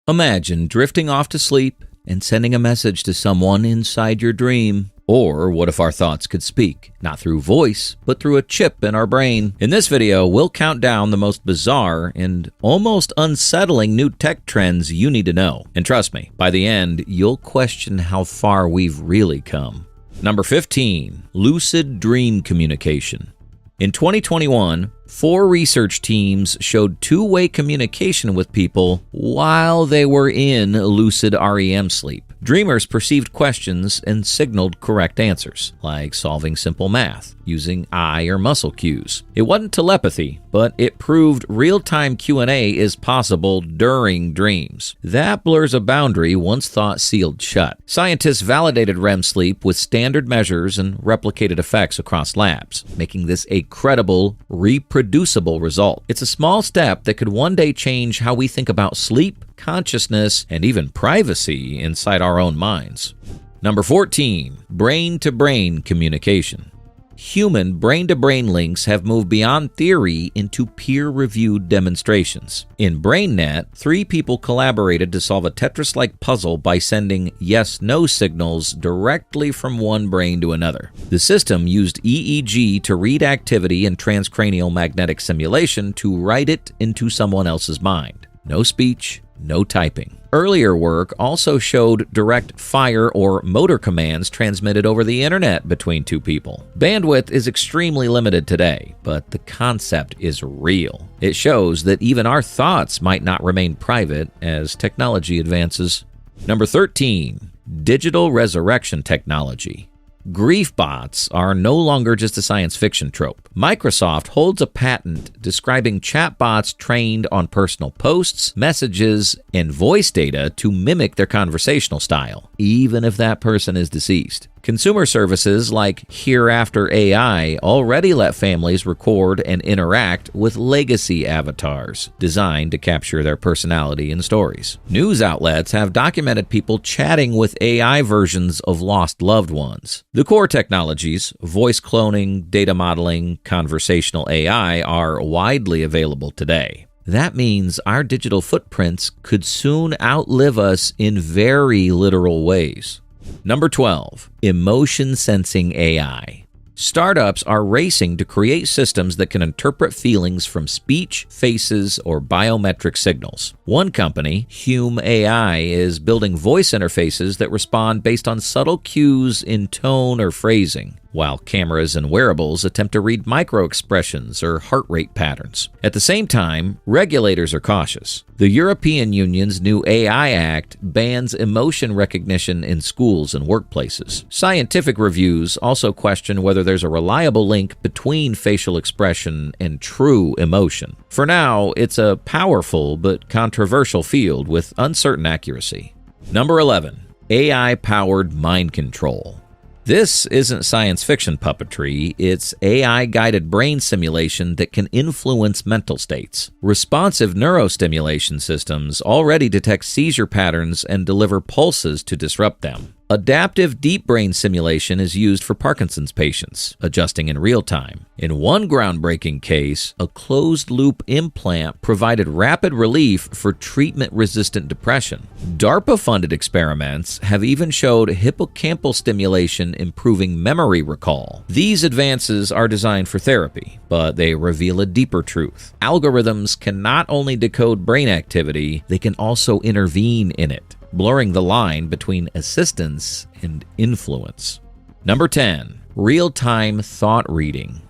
Imagine drifting off to sleep and sending a message to someone inside your dream. Or what if our thoughts could speak, not through voice, but through a chip in our brain? In this video, we'll count down the most bizarre and almost unsettling new tech trends you need to know. And trust me, by the end, you'll question how far we've really come. Number 15, lucid dream communication. In 2021, 4 research teams showed two-way communication with people while they were in lucid REM sleep. Dreamers perceived questions and signaled correct answers, like solving simple math, using eye or muscle cues. It wasn't telepathy, but it proved real-time Q&A is possible during dreams. That blurs a boundary once thought sealed shut. Scientists validated REM sleep with standard measures and replicated effects across labs, making this a credible, reproducible result. It's a small step that could one day change how we think about sleep, consciousness, and even privacy inside our own minds. Number 14, brain-to-brain communication. Human brain-to-brain links have moved beyond theory into peer-reviewed demonstrations. In BrainNet, 3 people collaborated to solve a Tetris-like puzzle by sending yes-no signals directly from one brain to another. The system used EEG to read activity and transcranial magnetic simulation to write it into someone else's mind. No speech, no typing. Earlier work also showed direct fire or motor commands transmitted over the internet between 2 people. Bandwidth is extremely limited today, but the concept is real. It shows that even our thoughts might not remain private as technology advances. Number 13, digital resurrection technology. Grief bots are no longer just a science fiction trope. Microsoft holds a patent describing chatbots trained on personal posts, messages, and voice data to mimic their conversational style, even if that person is deceased. Consumer services like Hereafter AI already let families record and interact with legacy avatars, designed to capture their personality in stories. News outlets have documented people chatting with AI versions of lost loved ones. The core technologies, voice cloning, data modeling, conversational AI, are widely available today. That means our digital footprints could soon outlive us in very literal ways. Number 12, emotion sensing AI. Startups are racing to create systems that can interpret feelings from speech, faces, or biometric signals. One company, Hume AI, is building voice interfaces that respond based on subtle cues in tone or phrasing, while cameras and wearables attempt to read micro-expressions or heart rate patterns. At the same time, regulators are cautious. The European Union's new AI Act bans emotion recognition in schools and workplaces. Scientific reviews also question whether there's a reliable link between facial expression and true emotion. For now, it's a powerful but controversial field with uncertain accuracy. Number 11, AI-powered mind control. This isn't science fiction puppetry, it's AI-guided brain simulation that can influence mental states. Responsive neurostimulation systems already detect seizure patterns and deliver pulses to disrupt them. Adaptive deep brain simulation is used for Parkinson's patients, adjusting in real time. In one groundbreaking case, a closed-loop implant provided rapid relief for treatment-resistant depression. DARPA-funded experiments have even showed hippocampal stimulation improving memory recall. These advances are designed for therapy, but they reveal a deeper truth. Algorithms can not only decode brain activity, they can also intervene in it, blurring the line between assistance and influence. Number 10, real-time thought reading.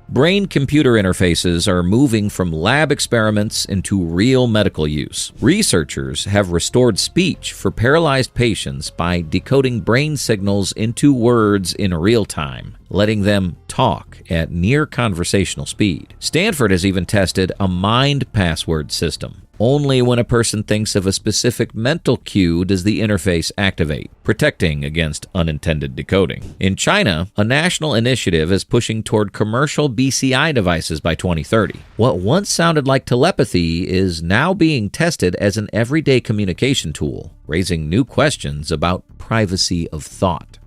Brain-computer interfaces are moving from lab experiments into real medical use. Researchers have restored speech for paralyzed patients by decoding brain signals into words in real time, letting them talk at near conversational speed. Stanford has even tested a mind password system. Only when a person thinks of a specific mental cue does the interface activate, protecting against unintended decoding. In China, a national initiative is pushing toward commercial BCI devices by 2030. What once sounded like telepathy is now being tested as an everyday communication tool, raising new questions about privacy of thought.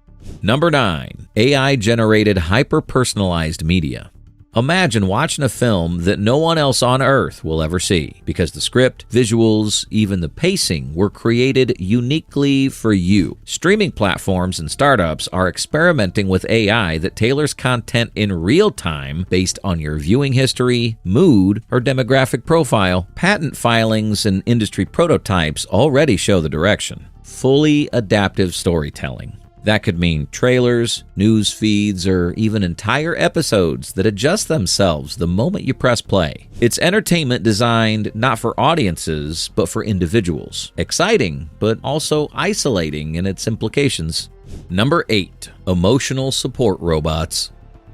Number 9, AI-generated hyper-personalized media. Imagine watching a film that no one else on Earth will ever see because the script, visuals, even the pacing were created uniquely for you. Streaming platforms and startups are experimenting with AI that tailors content in real time based on your viewing history, mood, or demographic profile. Patent filings and industry prototypes already show the direction. Fully adaptive storytelling. That could mean trailers, news feeds, or even entire episodes that adjust themselves the moment you press play. It's entertainment designed not for audiences, but for individuals. Exciting, but also isolating in its implications. Number 8. Emotional support robots.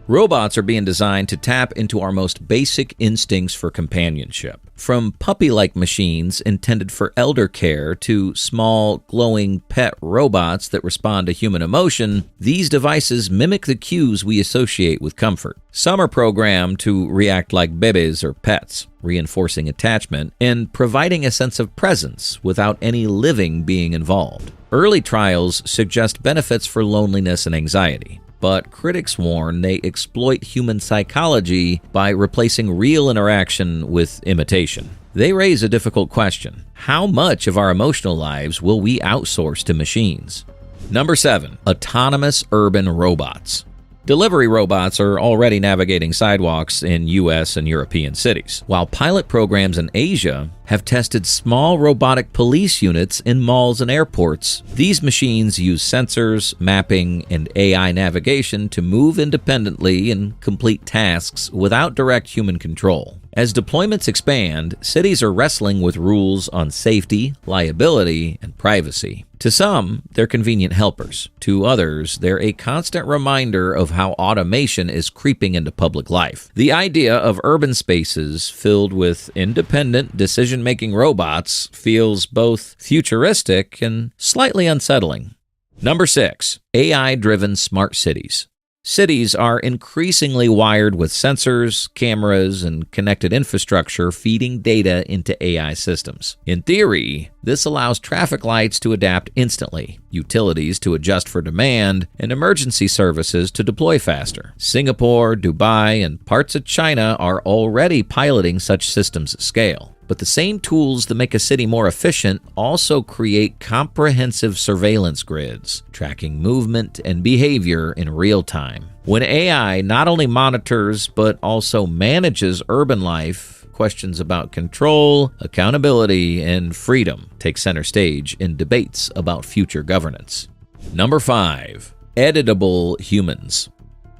Robots are being designed to tap into our most basic instincts for companionship. From puppy-like machines intended for elder care to small, glowing pet robots that respond to human emotion, these devices mimic the cues we associate with comfort. Some are programmed to react like babies or pets, reinforcing attachment and providing a sense of presence without any living being involved. Early trials suggest benefits for loneliness and anxiety, but critics warn they exploit human psychology by replacing real interaction with imitation. They raise a difficult question. How much of our emotional lives will we outsource to machines? Number 7. Autonomous urban robots. Delivery robots are already navigating sidewalks in U.S. and European cities, while pilot programs in Asia have tested small robotic police units in malls and airports. These machines use sensors, mapping, and AI navigation to move independently and complete tasks without direct human control. As deployments expand, cities are wrestling with rules on safety, liability, and privacy. To some, they're convenient helpers. To others, they're a constant reminder of how automation is creeping into public life. The idea of urban spaces filled with independent, decision-making robots feels both futuristic and slightly unsettling. Number 6. AI-driven smart cities. Cities are increasingly wired with sensors, cameras, and connected infrastructure feeding data into AI systems. In theory, this allows traffic lights to adapt instantly, utilities to adjust for demand, and emergency services to deploy faster. Singapore, Dubai, and parts of China are already piloting such systems at scale. But the same tools that make a city more efficient also create comprehensive surveillance grids, tracking movement and behavior in real time. When AI not only monitors but also manages urban life, questions about control, accountability, and freedom take center stage in debates about future governance. Number 5. Editable humans.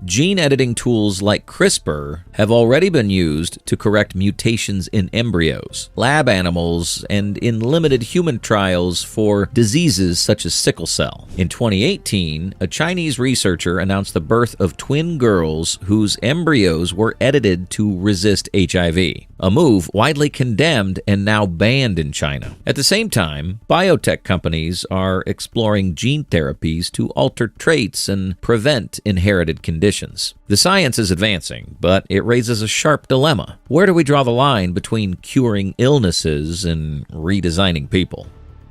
Gene editing tools like CRISPR have already been used to correct mutations in embryos, lab animals, and in limited human trials for diseases such as sickle cell. In 2018, a Chinese researcher announced the birth of twin girls whose embryos were edited to resist HIV, a move widely condemned and now banned in China. At the same time, biotech companies are exploring gene therapies to alter traits and prevent inherited conditions. The science is advancing, but it raises a sharp dilemma. Where do we draw the line between curing illnesses and redesigning people?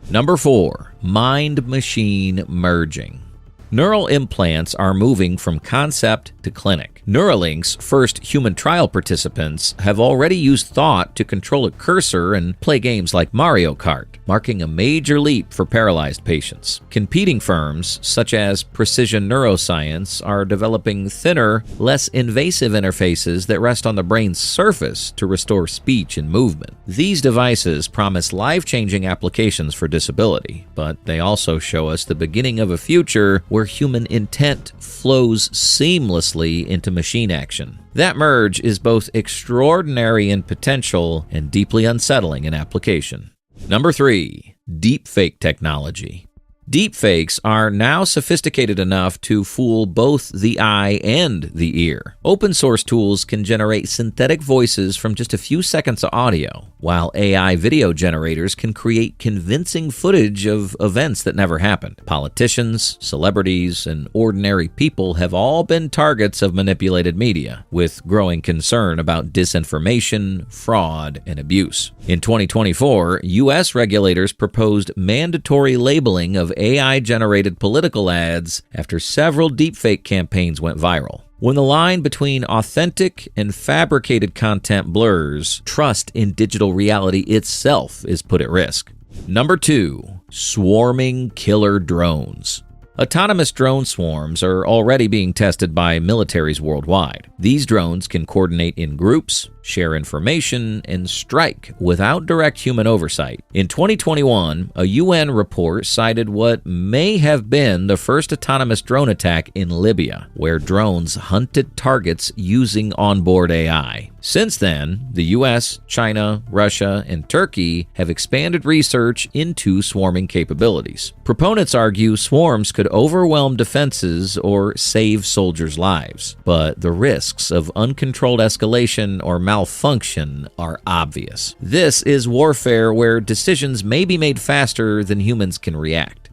Number 4. Mind-machine merging. Neural implants are moving from concept to clinic. Neuralink's first human trial participants have already used thought to control a cursor and play games like Mario Kart, marking a major leap for paralyzed patients. Competing firms, such as Precision Neuroscience, are developing thinner, less invasive interfaces that rest on the brain's surface to restore speech and movement. These devices promise life-changing applications for disability, but they also show us the beginning of a future where human intent flows seamlessly into machine action. That merge is both extraordinary in potential and deeply unsettling in application. Number 3. Deepfake technology. Deepfakes are now sophisticated enough to fool both the eye and the ear. Open source tools can generate synthetic voices from just a few seconds of audio, while AI video generators can create convincing footage of events that never happened. Politicians, celebrities, and ordinary people have all been targets of manipulated media, with growing concern about disinformation, fraud, and abuse. In 2024, U.S. regulators proposed mandatory labeling of AI-generated political ads after several deepfake campaigns went viral. When the line between authentic and fabricated content blurs, trust in digital reality itself is put at risk. Number 2. Swarming killer drones. Autonomous drone swarms are already being tested by militaries worldwide. These drones can coordinate in groups, share information, and strike without direct human oversight. In 2021, a UN report cited what may have been the first autonomous drone attack in Libya, where drones hunted targets using onboard AI. Since then, the US, China, Russia, and Turkey have expanded research into swarming capabilities. Proponents argue swarms could overwhelm defenses or save soldiers' lives, but the risks of uncontrolled escalation or malfunction are obvious. This is warfare where decisions may be made faster than humans can react.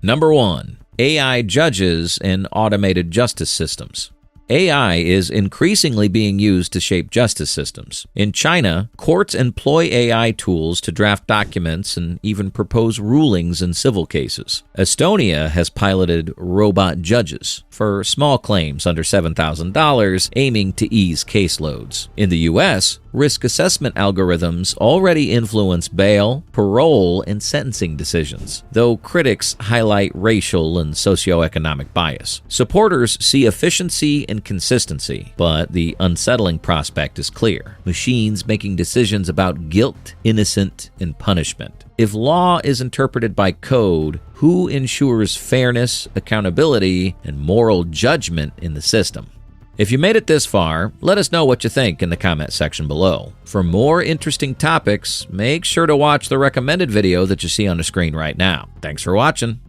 Number 1. AI judges and automated justice systems. AI is increasingly being used to shape justice systems. In China, courts employ AI tools to draft documents and even propose rulings in civil cases. Estonia has piloted robot judges for small claims under $7,000, aiming to ease caseloads. In the U.S., risk assessment algorithms already influence bail, parole, and sentencing decisions, though critics highlight racial and socioeconomic bias. Supporters see efficiency and consistency, but the unsettling prospect is clear: machines making decisions about guilt, innocence, and punishment. If law is interpreted by code, who ensures fairness, accountability, and moral judgment in the system? If you made it this far, let us know what you think in the comment section below. For more interesting topics, make sure to watch the recommended video that you see on the screen right now. Thanks for watching.